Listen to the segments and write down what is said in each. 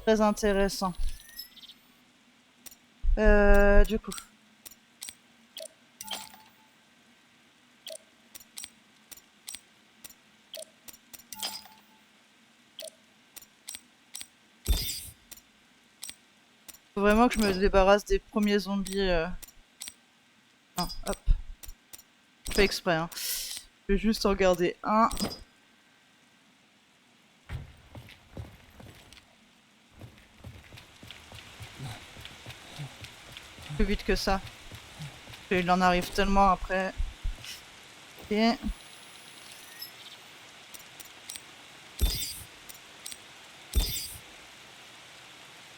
Très intéressant. Du coup. Faut vraiment que je me débarrasse des premiers zombies. Non, hop. Je fais exprès, hein. Je vais juste en garder un. Plus vite que ça. Il en arrive tellement après. Et...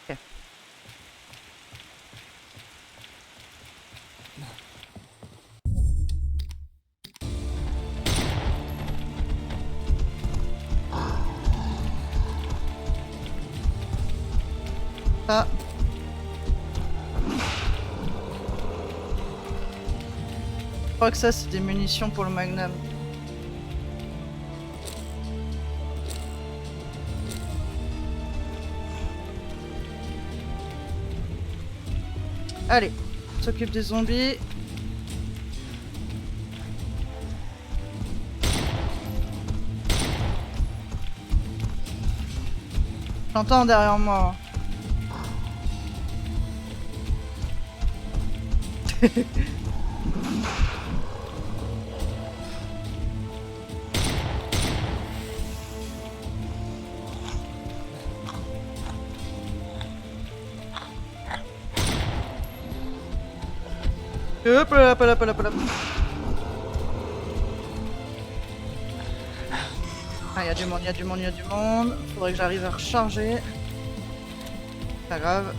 Ok. Ça. Je crois que ça c'est des munitions pour le magnum. Allez, on s'occupe des zombies. J'entends derrière moi. Hop là, hop là, hop là, hop là. Ah, y'a du monde, y'a du monde, y'a du monde. Faudrait que j'arrive à recharger. Pas grave.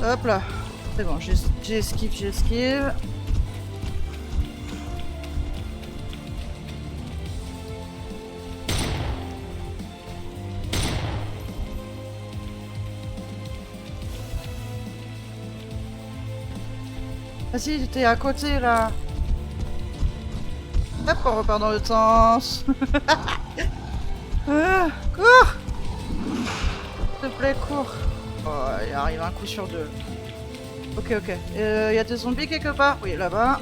Hop là. C'est bon, j'esquive, j'esquive. Vas-y, t'es à côté là. Hop, on repart dans le sens. Cours! S'il te plaît, cours. Oh, il arrive un coup sur deux. Ok, ok. Y a des zombies quelque part? Oui, là-bas.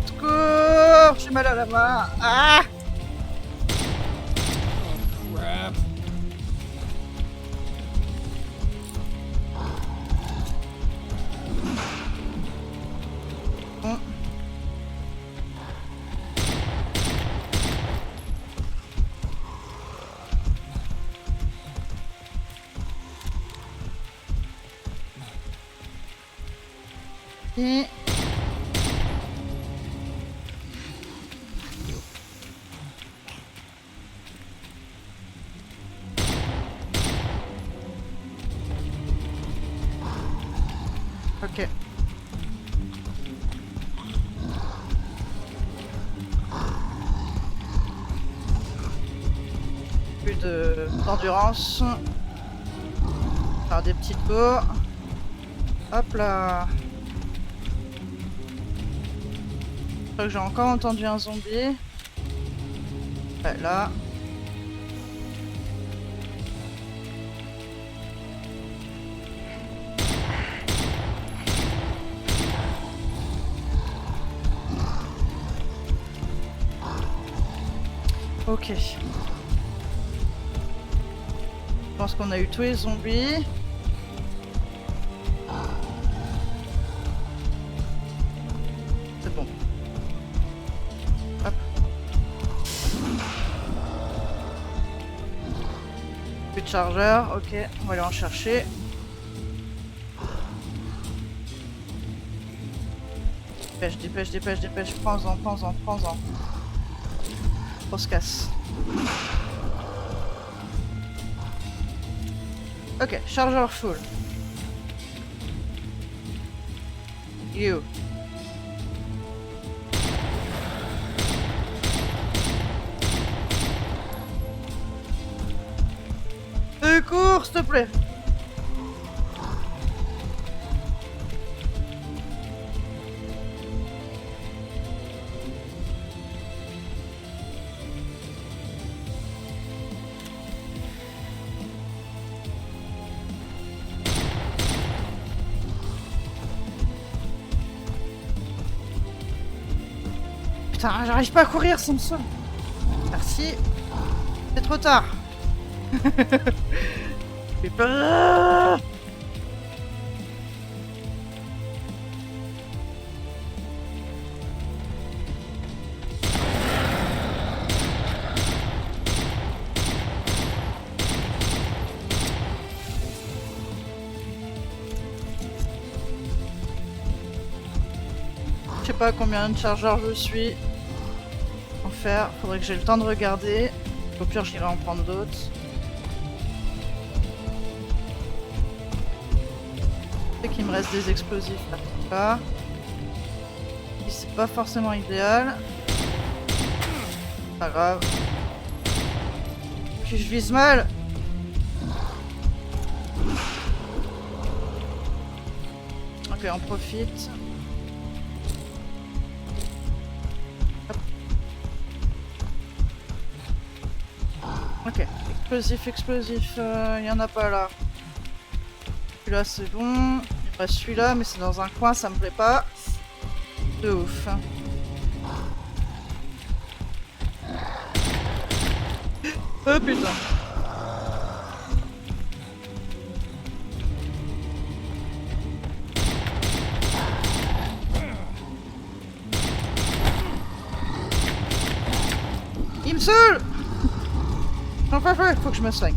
Secours! J'ai mal à la main. Ah! Crap. Bon. Et... Ok. Plus d'endurance. Faire des petites go. Hop là. Je crois que j'ai encore entendu un zombie. Ouais, là. Ok. Je pense qu'on a eu tous les zombies. C'est bon. Hop. Plus de chargeur. Ok, on va aller en chercher. Dépêche, dépêche, dépêche, dépêche. Prends-en, prends-en, prends-en. On se casse. Ok, chargeur full. You. Secours, s'il te plaît. Putain, j'arrive pas à courir, ça me saoule. Merci. C'est trop tard. J'ai peur. Je sais pas combien de chargeurs je suis. En faire, faudrait que j'ai le temps de regarder. Au pire, j'irai en prendre d'autres. Je sais qu'il me reste des explosifs là. C'est pas forcément idéal. Pas grave. Puis je vise mal. Ok, on profite. Ok, explosif, y en a pas là. Celui-là c'est bon. Il reste celui-là, mais c'est dans un coin, ça me plaît pas. De ouf. Oh putain. Il me saoule. J'en peux plus, faut que je me soigne.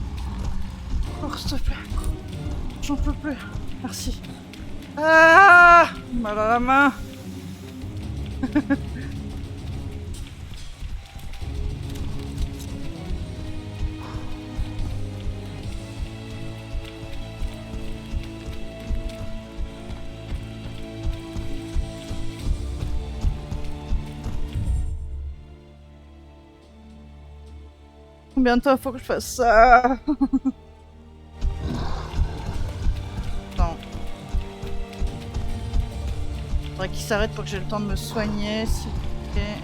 Oh, s'il te plaît. J'en peux plus. Merci. Ah, mal à la main. Combien de temps faut que je fasse ça? Non. Faudrait qu'il s'arrête pour que j'ai le temps de me soigner, s'il vous plaît.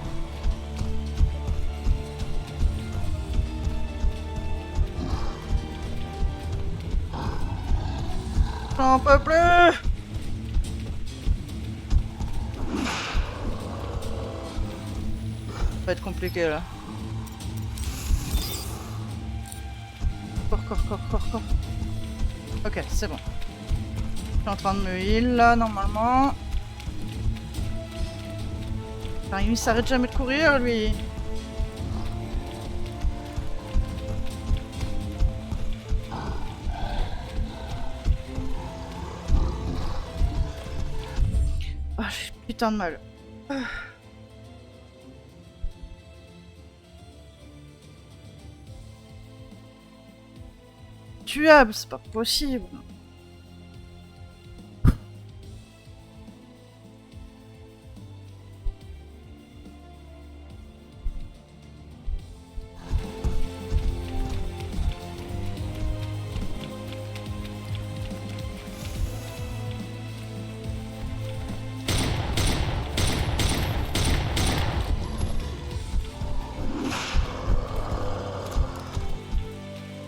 J'en peux plus. Ça va être compliqué là. Corps. Ok, c'est bon. Je suis en train de me heal là, normalement. Enfin, il s'arrête jamais de courir, lui. Ah, j'ai putain de mal. Tuable, c'est pas possible.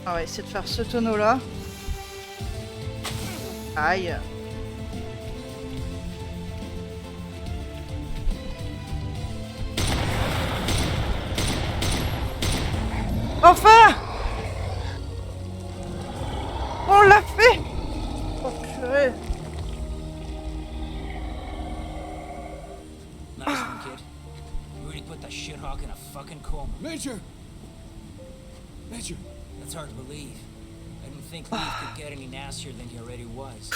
On va essayer de faire ce tonneau là. Aïe. Enfin! On l'a fait! Oh purée. Nice one, kid. You really put that shithawk in a fucking coma. Major! Major! That's hard to believe. I didn't think Leaf could get any nastier than he already was.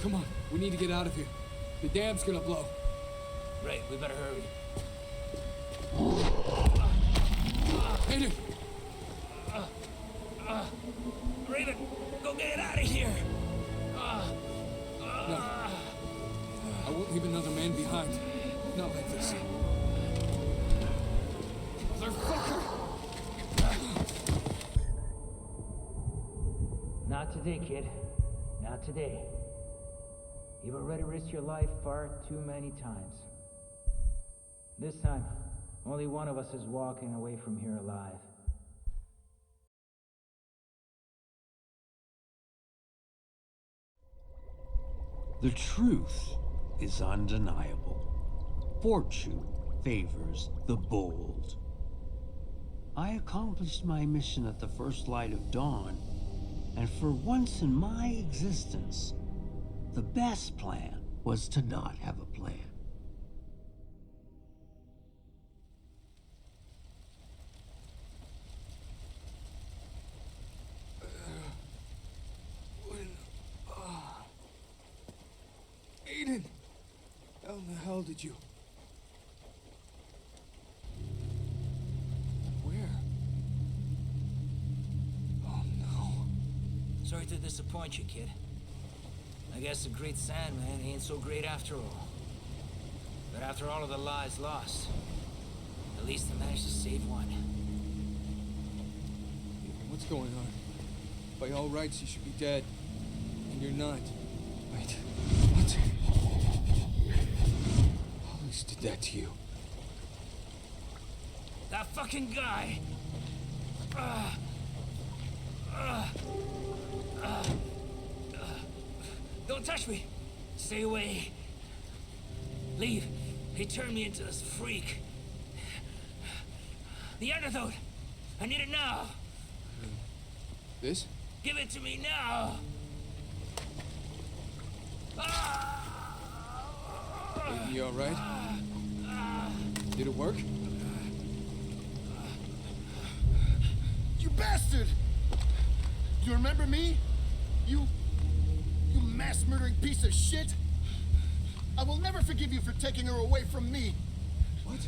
Come on, we need to get out of here. The dam's gonna blow. Right, we better hurry. Major! Raven, go get it out of here! No. I won't leave another man behind. Not like this. Motherfucker! Not today, kid. Not today. You've already risked your life far too many times. This time, only one of us is walking away from here alive. The truth is undeniable. Fortune favors the bold. I accomplished my mission at the first light of dawn, and for once in my existence, the best plan was to not have a plan. Aiden! How in the hell did you... Where? Oh no. Sorry to disappoint you, kid. I guess the Great Sandman ain't so great after all. But after all of the lives lost, at least I managed to save one. What's going on? By all rights, you should be dead. And you're not. Wait. What? Hollis did that to you. That fucking guy! Don't touch me! Stay away! Leave! He turned me into this freak. The antidote! I need it now! This? Give it to me now! You alright? Did it work? You bastard! You remember me? You mass-murdering piece of shit? I will never forgive you for taking her away from me. What?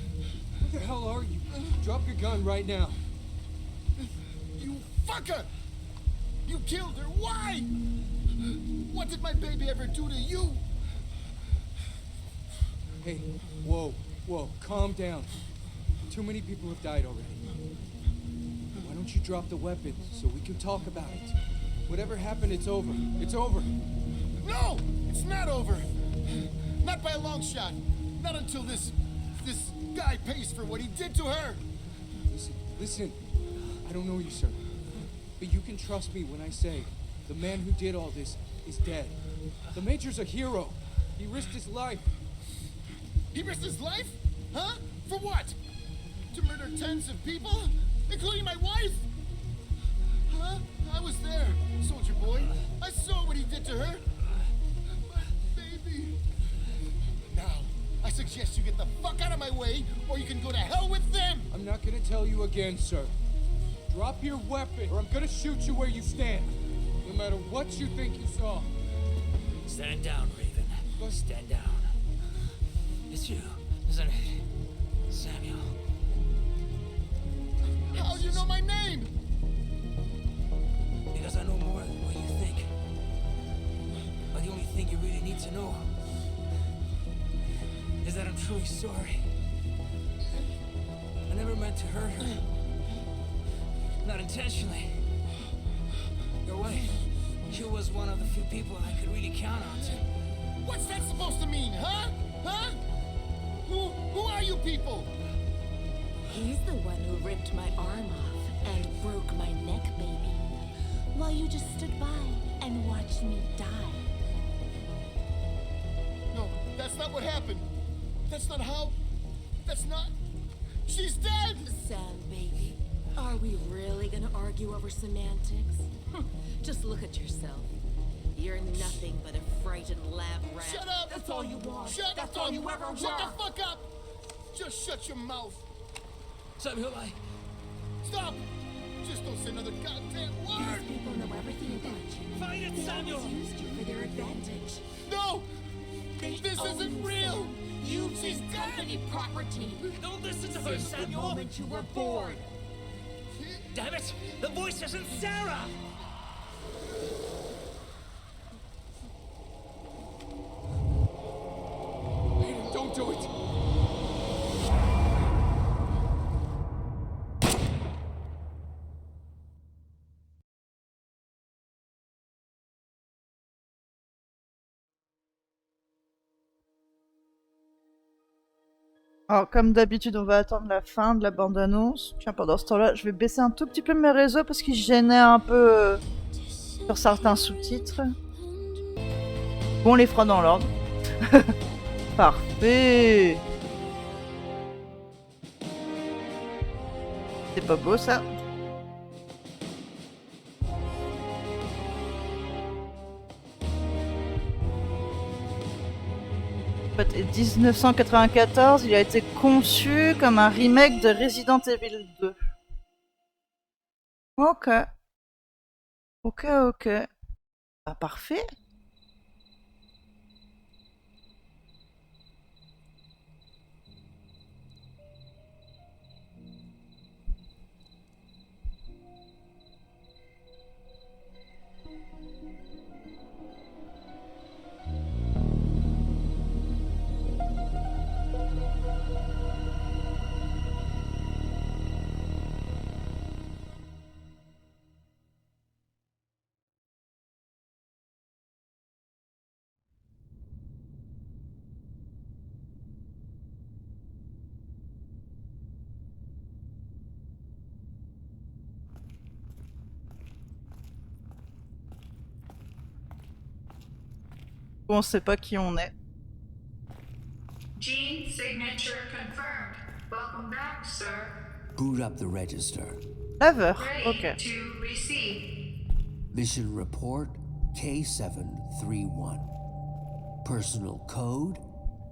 What the hell are you? Drop your gun right now. You fucker! You killed her. Why? What did my baby ever do to you? Hey, whoa, calm down. Too many people have died already. Why don't you drop the weapon so we can talk about it? Whatever happened, it's over. It's over. No! It's not over. Not by a long shot. Not until this guy pays for what he did to her. Listen. I don't know you, sir. But you can trust me when I say the man who did all this is dead. The Major's a hero. He risked his life. He risked his life? Huh? For what? To murder tens of people? Including my wife? Huh? I was there, soldier boy. I saw what he did to her. My baby. Now, I suggest you get the fuck out of my way, or you can go to hell with them! I'm not gonna tell you again, sir. Drop your weapon, or I'm gonna shoot you where you stand. No matter what you think you saw. Stand down, Raven. Stand down. It's you, isn't it? Samuel. How do you know my name? Because I know more than what you think. But the only thing you really need to know is that I'm truly sorry. I never meant to hurt her. Not intentionally. Your wife, she was one of the few people I could really count on to. What's that supposed to mean, huh? Huh? Who are you people? He's the one who ripped my arm off and broke my neck, baby. While you just stood by and watched me die. No, that's not what happened. That's not how... That's not... She's dead! Sam, baby, are we really gonna argue over semantics? Just look at yourself. You're nothing but a frightened lab rat. Shut up! That's all you want. Shut That's up! all you ever Shut were. the fuck up! Just shut your mouth. Samuel, Stop! Just don't say another goddamn word! These people know everything about you. Find it, They Samuel! always used you for their advantage. No! They This own isn't you, real! Sam. You've She's been dead! company property. Don't listen to her, Since the Samuel! moment you were born. Damn it! The voice isn't Sarah! Aiden, don't do it! Alors, comme d'habitude, on va attendre la fin de la bande-annonce. Tiens, pendant ce temps-là, je vais baisser un tout petit peu mes réseaux parce qu'ils gênaient un peu sur certains sous-titres. Bon, on les fera dans l'ordre. Parfait. C'est pas beau, ça? En fait, 1994, il a été conçu comme un remake de Resident Evil 2. Ok. Ok, ok. Bah, parfait. On sait pas qui on est. Gene signature confirmed. Welcome back, sir. Boot up the register. Laveur, Ready ok. to receive. Mission report K731. Personal code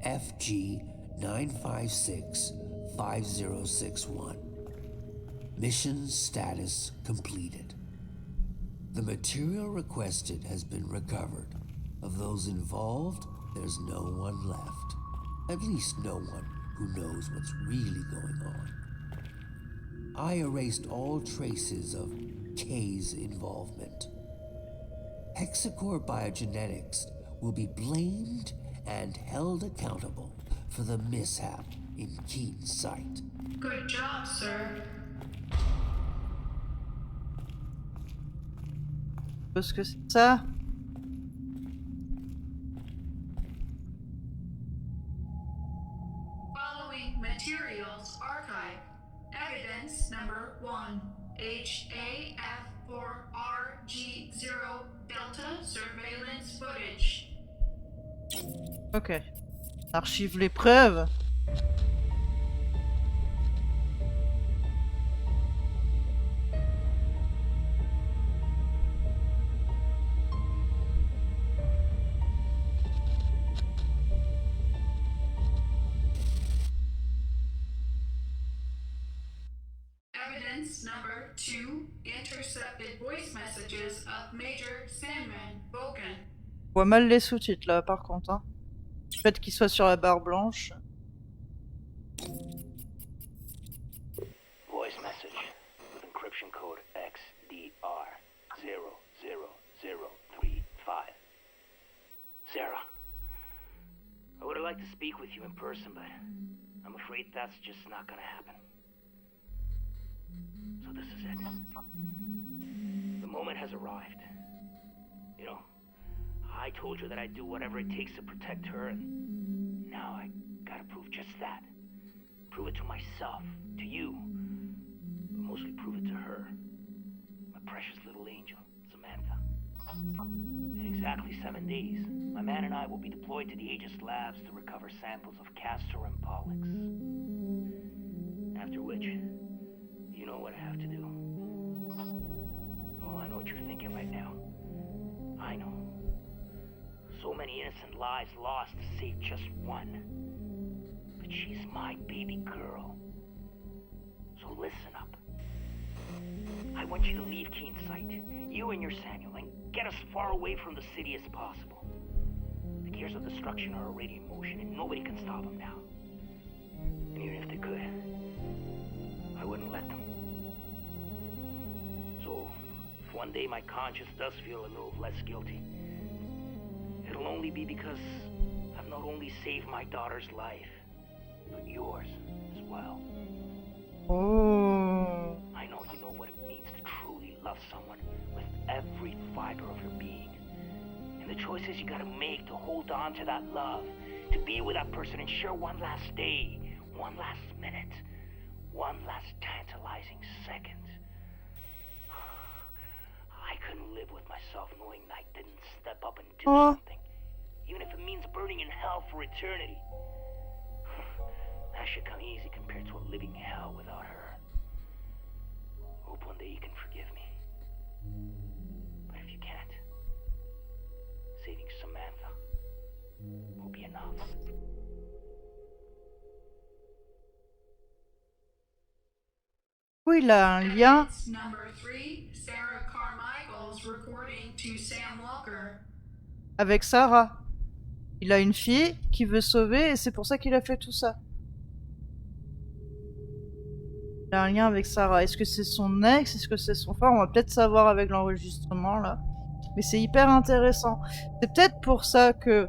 FG9565061. Mission status completed. The material requested has been recovered. Of those involved, there's no one left. At least no one who knows what's really going on. I erased all traces of K's involvement. Hexacore Biogenetics will be blamed and held accountable for the mishap in Keen's site. Good job, sir. Qu'est-ce que c'est ça? Following materials archive. Evidence number 1. HAF4RG0 Delta surveillance footage. Ok. Archive les preuves. Evidence number 2. Intercepted voice messages of Major Sandman Vulcan. On voit mal les sous-titres là par contre. Hein. Le fait qu'ils soient sur la barre blanche. Voice message with encryption code XDR00035. Sarah, I would have liked to speak with you in person, but I'm afraid that's just not gonna happen. So this is it. The moment has arrived. You know, I told you that I'd do whatever it takes to protect her, and now I gotta prove just that. Prove it to myself, to you, but mostly prove it to her. My precious little angel, Samantha. In exactly 7 days, my man and I will be deployed to the Aegis labs to recover samples of Castor and Pollux. After which, you know what I have to do. Oh, I know what you're thinking right now. I know. So many innocent lives lost to save just one. But she's my baby girl. So listen up. I want you to leave Keen's site, you and your Samuel, and get as far away from the city as possible. The gears of destruction are already in motion, and nobody can stop them now. And even if they could, I wouldn't let them. So, if one day my conscience does feel a little less guilty, it'll only be because I've not only saved my daughter's life, but yours as well. Oh. I know you know what it means to truly love someone with every fiber of your being. And the choices you gotta make to hold on to that love, to be with that person and share one last day, one last minute, one last tantalizing second. I couldn't live with myself knowing I didn't step up and do something, even if it means burning in hell for eternity. That should come easy compared to a living hell without her. Hope one day you can forgive me. But if you can't, saving Samantha will be enough. Oui, il a un lien Number 3, Sarah Carmichael's recording to Sam Walker. avec Sarah. Il a une fille qu'il veut sauver et c'est pour ça qu'il a fait tout ça. Il a un lien avec Sarah. Est-ce que c'est son ex? Est-ce que c'est son frère? On va peut-être savoir avec l'enregistrement là. Mais c'est hyper intéressant. C'est peut-être pour ça que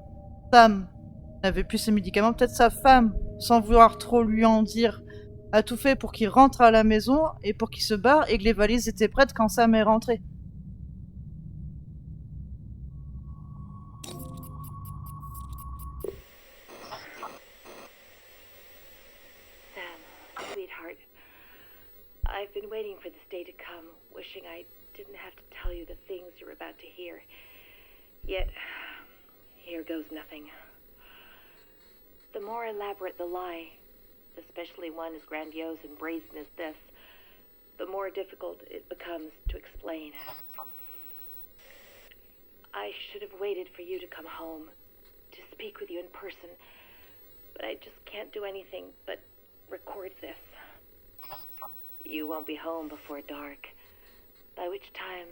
Sam n'avait plus ses médicaments. Peut-être sa femme, sans vouloir trop lui en dire, a tout fait pour qu'il rentre à la maison et pour qu'il se barre et que les valises étaient prêtes quand Sam est rentré. Sam, sweetheart, I've been waiting for this day to come, wishing I didn't have to tell you the things you're about to hear. Yet, here goes nothing. The more elaborate the lie, especially one as grandiose and brazen as this, the more difficult it becomes to explain. I should have waited for you to come home, to speak with you in person, but I just can't do anything but record this. You won't be home before dark, by which time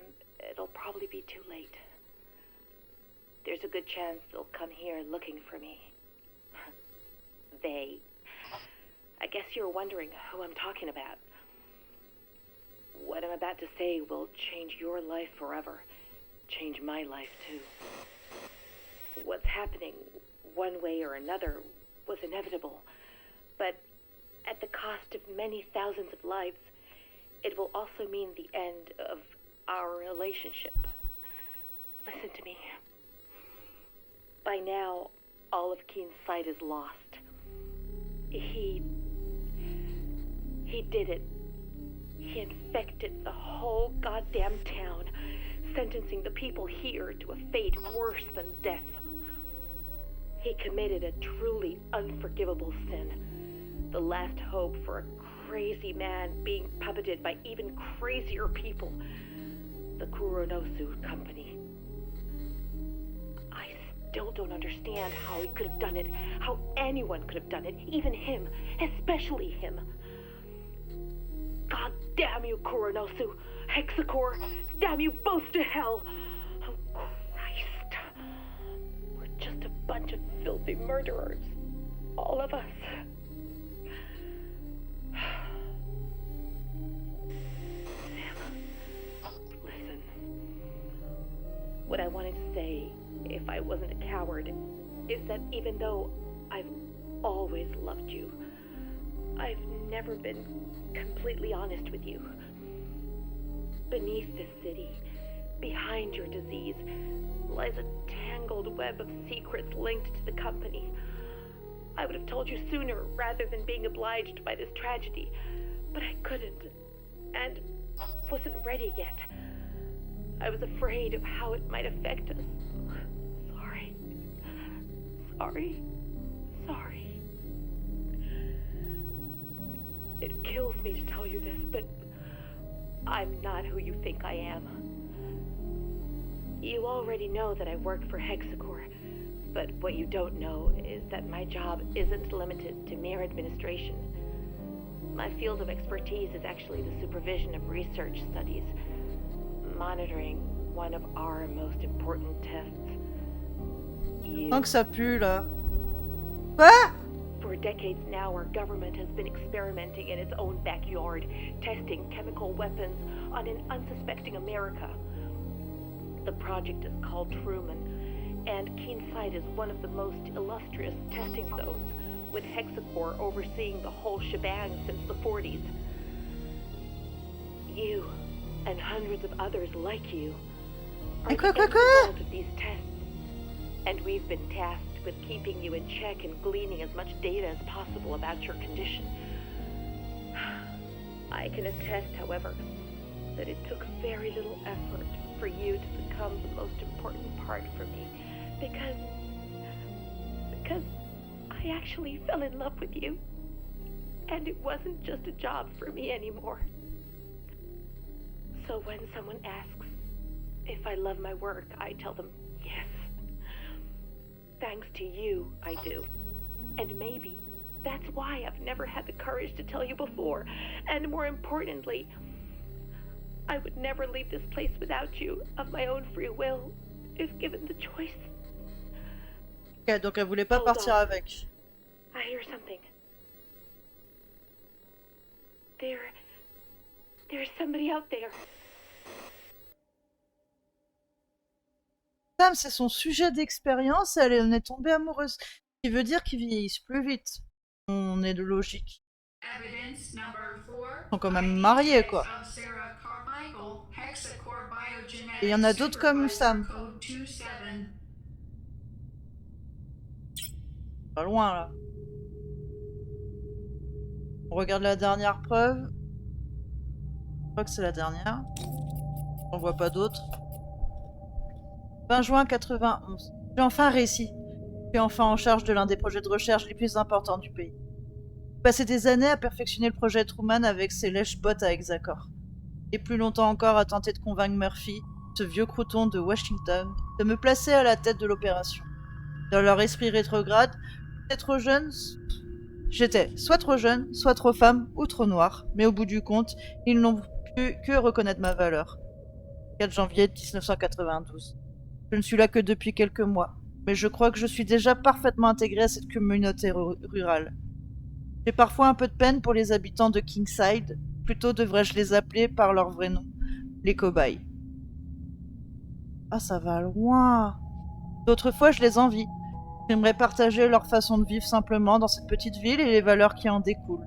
it'll probably be too late. There's a good chance they'll come here looking for me. They. I guess you're wondering who I'm talking about. What I'm about to say will change your life forever. Change my life, too. What's happening, one way or another, was inevitable. But at the cost of many thousands of lives, it will also mean the end of our relationship. Listen to me. By now, all of Keen's sight is lost. He did it. He infected the whole goddamn town, sentencing the people here to a fate worse than death. He committed a truly unforgivable sin. The last hope for a crazy man being puppeted by even crazier people. The Kuronosu Company. I still don't understand how he could have done it, how anyone could have done it, even him, especially him. God damn you, Kuronosu! Hexacore! Damn you both to hell! Oh, Christ. We're just a bunch of filthy murderers. All of us. Sam, listen. What I wanted to say, if I wasn't a coward, is that even though I've always loved you, I've never been completely honest with you. Beneath this city, behind your disease, lies a tangled web of secrets linked to the company. I would have told you sooner rather than being obliged by this tragedy, but I couldn't, and wasn't ready yet. I was afraid of how it might affect us. Sorry. Sorry. Sorry. It kills me to tell you this, but I'm not who you think I am. You already know that I work for Hexacore, but what you don't know is that my job isn't limited to mere administration. My field of expertise is actually the supervision of research studies, monitoring one of our most important tests. You. Tant que ça pue là. Quoi? For decades now, our government has been experimenting in its own backyard, testing chemical weapons on an unsuspecting America. The project is called Truman, and Keen Sight is one of the most illustrious testing zones, with Hexacore overseeing the whole shebang since the 40s. You, and hundreds of others like you, are the end result of these tests, and we've been tasked tasked with keeping you in check and gleaning as much data as possible about your condition. I can attest, however, that it took very little effort for you to become the most important part for me, because I actually fell in love with you, and it wasn't just a job for me anymore. So when someone asks if I love my work, I tell them yes. Thanks to you, I do. And maybe that's why I've never had the courage to tell you before. And more importantly, I would never leave this place without you, of my own free will, if given the choice. Ok, donc elle voulait pas partir avec. I hear something. There's somebody out there. Sam, c'est son sujet d'expérience, elle en est tombée amoureuse. Ce qui veut dire qu'ils vieillissent plus vite. On est de logique. Evidence number 4. Ils sont quand même mariés, quoi. Of Sarah Carmichael, Hexacore Biogenetics Et il y en a d'autres comme Sam. Code 27. Pas loin, là. On regarde la dernière preuve. Je crois que c'est la dernière. On voit pas d'autres. 20 juin 91. J'ai enfin réussi. Je suis enfin en charge de l'un des projets de recherche les plus importants du pays. J'ai passé des années à perfectionner le projet Truman avec ses lèche-bottes à Hexacore. Et plus longtemps encore à tenter de convaincre Murphy, ce vieux crouton de Washington, de me placer à la tête de l'opération. Dans leur esprit rétrograde, j'étais soit trop jeune, soit trop femme ou trop noire, mais au bout du compte, ils n'ont pu que reconnaître ma valeur. 4 janvier 1992. Je ne suis là que depuis quelques mois, mais je crois que je suis déjà parfaitement intégrée à cette communauté rurale. J'ai parfois un peu de peine pour les habitants de Kingside, plutôt devrais-je les appeler par leur vrai nom, les cobayes. Ah, ça va loin. D'autres fois, je les envie. J'aimerais partager leur façon de vivre simplement dans cette petite ville et les valeurs qui en découlent.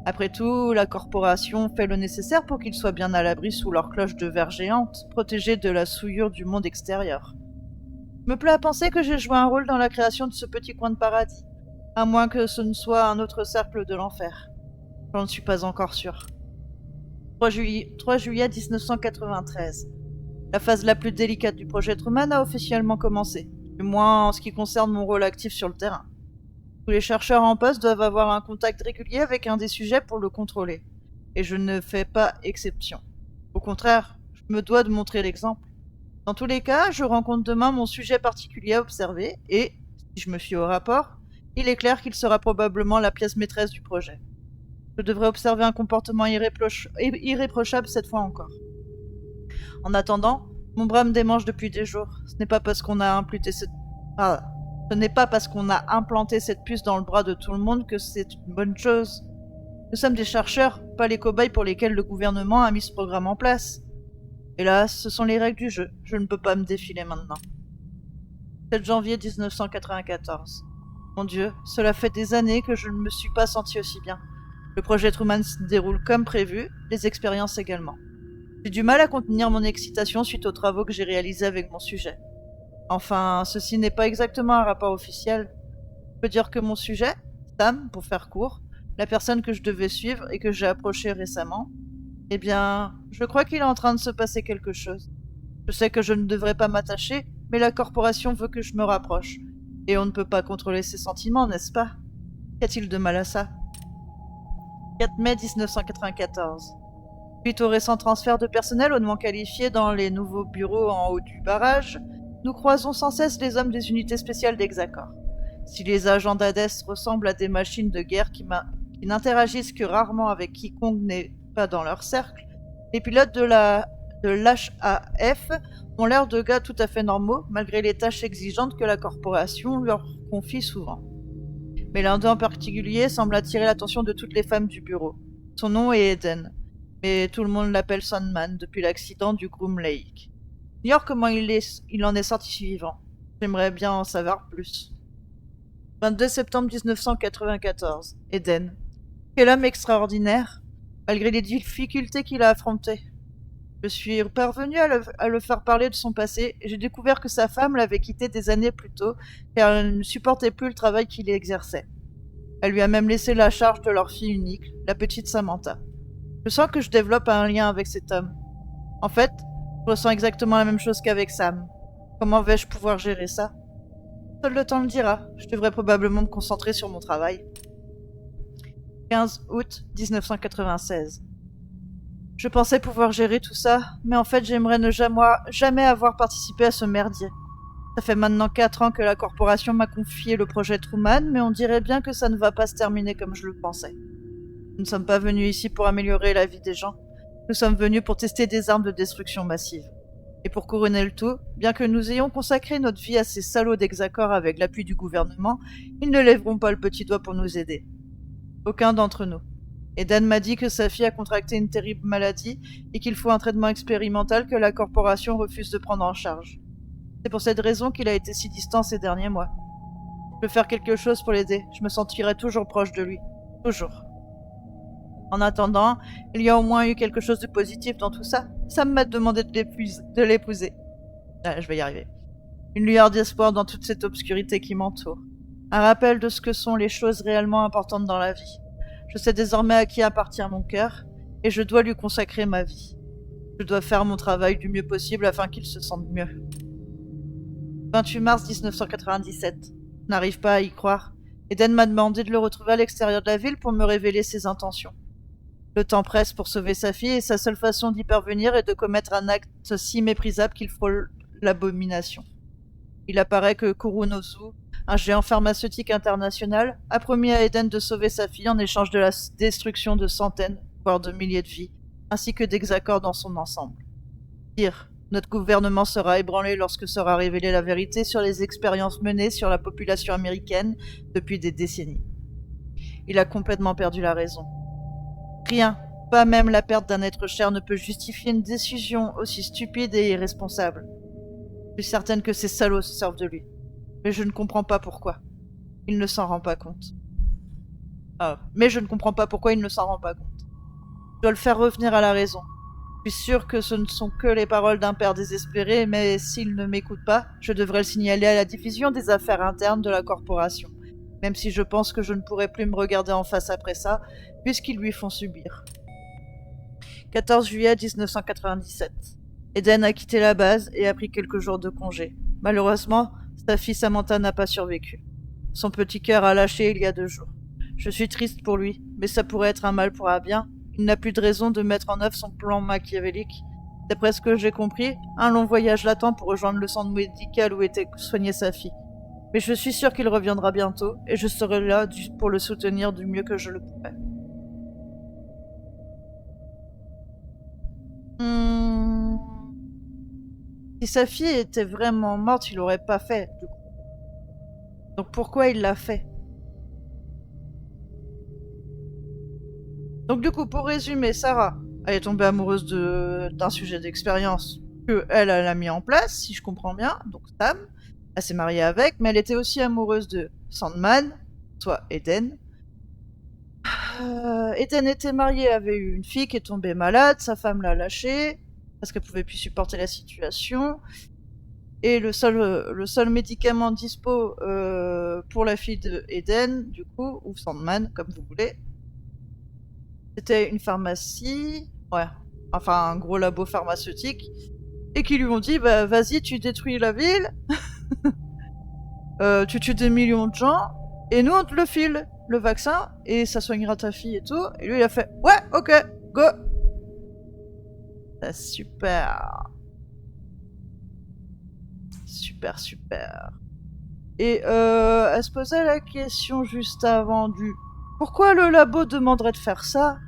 Après tout, la corporation fait le nécessaire pour qu'ils soient bien à l'abri sous leur cloche de verre géante, protégés de la souillure du monde extérieur. Je me plais à penser que j'ai joué un rôle dans la création de ce petit coin de paradis, à moins que ce ne soit un autre cercle de l'enfer. J'en ne suis pas encore sûr. 3 juillet 1993. La phase la plus délicate du projet Truman a officiellement commencé, du moins en ce qui concerne mon rôle actif sur le terrain. Tous les chercheurs en poste doivent avoir un contact régulier avec un des sujets pour le contrôler. Et je ne fais pas exception. Au contraire, je me dois de montrer l'exemple. Dans tous les cas, je rencontre demain mon sujet particulier à observer et, si je me fie au rapport, il est clair qu'il sera probablement la pièce maîtresse du projet. Je devrais observer un comportement irréprochable cette fois encore. En attendant, mon bras me démange depuis des jours. Ce n'est pas parce qu'on a implanté cette puce dans le bras de tout le monde que c'est une bonne chose. Nous sommes des chercheurs, pas les cobayes pour lesquels le gouvernement a mis ce programme en place. Hélas, ce sont les règles du jeu. Je ne peux pas me défiler maintenant. 7 janvier 1994. Mon Dieu, cela fait des années que je ne me suis pas senti aussi bien. Le projet Truman se déroule comme prévu, les expériences également. J'ai du mal à contenir mon excitation suite aux travaux que j'ai réalisés avec mon sujet. Enfin, ceci n'est pas exactement un rapport officiel. Je peux dire que mon sujet, Sam, pour faire court, la personne que je devais suivre et que j'ai approchée récemment, eh bien, je crois qu'il est en train de se passer quelque chose. Je sais que je ne devrais pas m'attacher, mais la corporation veut que je me rapproche. Et on ne peut pas contrôler ses sentiments, n'est-ce pas? Qu'y a-t-il de mal à ça? 4 mai 1994. Suite au récent transfert de personnel hautement qualifié dans les nouveaux bureaux en haut du barrage, nous croisons sans cesse les hommes des unités spéciales d'Hexacore. Si les agents d'Hades ressemblent à des machines de guerre qui n'interagissent que rarement avec quiconque n'est pas dans leur cercle, les pilotes de l'HAF ont l'air de gars tout à fait normaux, malgré les tâches exigeantes que la corporation leur confie souvent. Mais l'un d'eux en particulier semble attirer l'attention de toutes les femmes du bureau. Son nom est Eden, mais tout le monde l'appelle Sandman depuis l'accident du Groom Lake. J'ignore comment il en est sorti vivant. J'aimerais bien en savoir plus. 22 septembre 1994. Eden. Quel homme extraordinaire, malgré les difficultés qu'il a affrontées. Je suis parvenue à le faire parler de son passé et j'ai découvert que sa femme l'avait quitté des années plus tôt car elle ne supportait plus le travail qu'il exerçait. Elle lui a même laissé la charge de leur fille unique, la petite Samantha. Je sens que je développe un lien avec cet homme. En fait, je ressens exactement la même chose qu'avec Sam. Comment vais-je pouvoir gérer ça? Seul le temps le dira. Je devrais probablement me concentrer sur mon travail. 15 août 1996. Je pensais pouvoir gérer tout ça, mais en fait j'aimerais ne jamais avoir participé à ce merdier. Ça fait maintenant 4 ans que la corporation m'a confié le projet Truman, mais on dirait bien que ça ne va pas se terminer comme je le pensais. Nous ne sommes pas venus ici pour améliorer la vie des gens. Nous sommes venus pour tester des armes de destruction massive. Et pour couronner le tout, bien que nous ayons consacré notre vie à ces salauds d'Hexacor avec l'appui du gouvernement, ils ne lèveront pas le petit doigt pour nous aider. Aucun d'entre nous. Eden m'a dit que sa fille a contracté une terrible maladie et qu'il faut un traitement expérimental que la corporation refuse de prendre en charge. C'est pour cette raison qu'il a été si distant ces derniers mois. Je peux faire quelque chose pour l'aider, je me sentirai toujours proche de lui. Toujours. En attendant, il y a au moins eu quelque chose de positif dans tout ça. Sam m'a demandé de l'épouser. Ah, je vais y arriver. Une lueur d'espoir dans toute cette obscurité qui m'entoure. Un rappel de ce que sont les choses réellement importantes dans la vie. Je sais désormais à qui appartient mon cœur, et je dois lui consacrer ma vie. Je dois faire mon travail du mieux possible afin qu'il se sente mieux. 28 mars 1997. Je n'arrive pas à y croire. Eden m'a demandé de le retrouver à l'extérieur de la ville pour me révéler ses intentions. Le temps presse pour sauver sa fille et sa seule façon d'y parvenir est de commettre un acte si méprisable qu'il frôle l'abomination. Il apparaît que Kurunozu, un géant pharmaceutique international, a promis à Eden de sauver sa fille en échange de la destruction de centaines, voire de milliers de vies, ainsi que d'Hexacor dans son ensemble. Pire, notre gouvernement sera ébranlé lorsque sera révélée la vérité sur les expériences menées sur la population américaine depuis des décennies. Il a complètement perdu la raison. Rien, pas même la perte d'un être cher, ne peut justifier une décision aussi stupide et irresponsable. Je suis certaine que ces salauds se servent de lui. Mais je ne comprends pas pourquoi. Il ne s'en rend pas compte. Mais je ne comprends pas pourquoi il ne s'en rend pas compte. Je dois le faire revenir à la raison. Je suis sûre que ce ne sont que les paroles d'un père désespéré, mais s'il ne m'écoute pas, je devrais le signaler à la division des affaires internes de la corporation, même si je pense que je ne pourrai plus me regarder en face après ça, puisqu'ils lui font subir. 14 juillet 1997. Eden a quitté la base et a pris quelques jours de congé. Malheureusement, sa fille Samantha n'a pas survécu. Son petit cœur a lâché il y a 2 jours. Je suis triste pour lui, mais ça pourrait être un mal pour un bien. Il n'a plus de raison de mettre en œuvre son plan machiavélique. D'après ce que j'ai compris, un long voyage l'attend pour rejoindre le centre médical où était soignée sa fille. Mais je suis sûre qu'il reviendra bientôt, et je serai là pour le soutenir du mieux que je le pourrai. Si sa fille était vraiment morte, il l'aurait pas fait, du coup. Donc pourquoi il l'a fait? Donc du coup, pour résumer, Sarah, elle est tombée amoureuse d'un sujet d'expérience que elle a mis en place, si je comprends bien, donc Sam. Elle s'est mariée avec, mais elle était aussi amoureuse de Sandman, soit Eden. Eden était marié, avait eu une fille qui est tombée malade, sa femme l'a lâché, parce qu'elle pouvait plus supporter la situation. Et le seul médicament dispo pour la fille de Eden, du coup, ou Sandman, comme vous voulez, c'était une pharmacie, enfin un gros labo pharmaceutique, et qui lui ont dit, bah vas-y, tu détruis la ville, tu tues des millions de gens, et nous on te le file, le vaccin, et ça soignera ta fille et tout. Et lui il a fait, ouais, ok, go. Ah, super. Super. Et elle se posait la question juste avant du pourquoi le labo demanderait de faire ça?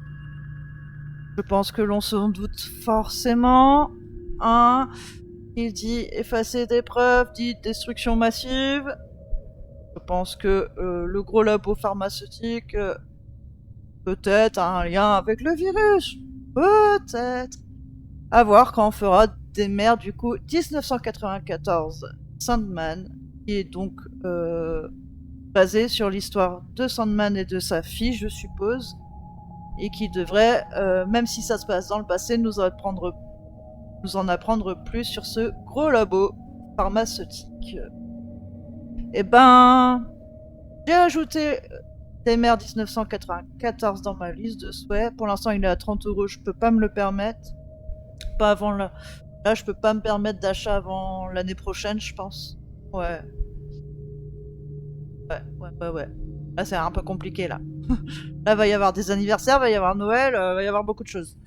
Je pense que l'on s'en doute forcément. Il dit effacer des preuves, dit destruction massive. Je pense que le gros labo pharmaceutique peut-être a un lien avec le virus. Peut-être. À voir quand on fera des mers du coup. 1994. Sandman, qui est donc basé sur l'histoire de Sandman et de sa fille, je suppose, et qui devrait, même si ça se passe dans le passé, nous apprendre nous en apprendre plus sur ce gros labo pharmaceutique. Eh ben, j'ai ajouté Demer 1994 dans ma liste de souhaits. Pour l'instant, il est à 30 €, je peux pas me le permettre. Pas avant là. Là, je peux pas me permettre d'achat avant l'année prochaine, je pense. Ouais. Ouais. Là, c'est un peu compliqué, là. Là, va y avoir des anniversaires, va y avoir Noël, va y avoir beaucoup de choses.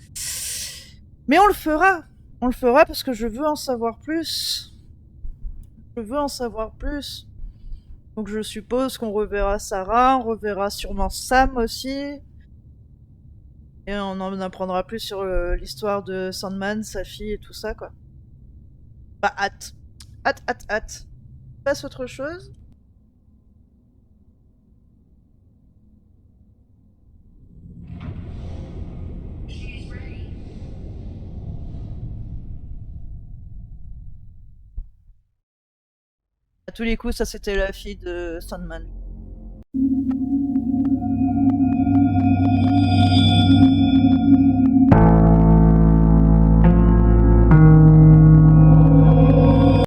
Mais on le fera. On le fera parce que je veux en savoir plus. Je veux en savoir plus. Donc je suppose qu'on reverra Sarah, on reverra sûrement Sam aussi. Et on en apprendra plus sur l'histoire de Sandman, sa fille et tout ça, quoi. Bah, hâte. Hâte. Passe autre chose. She's ready. À tous les coups, ça c'était la fille de Sandman.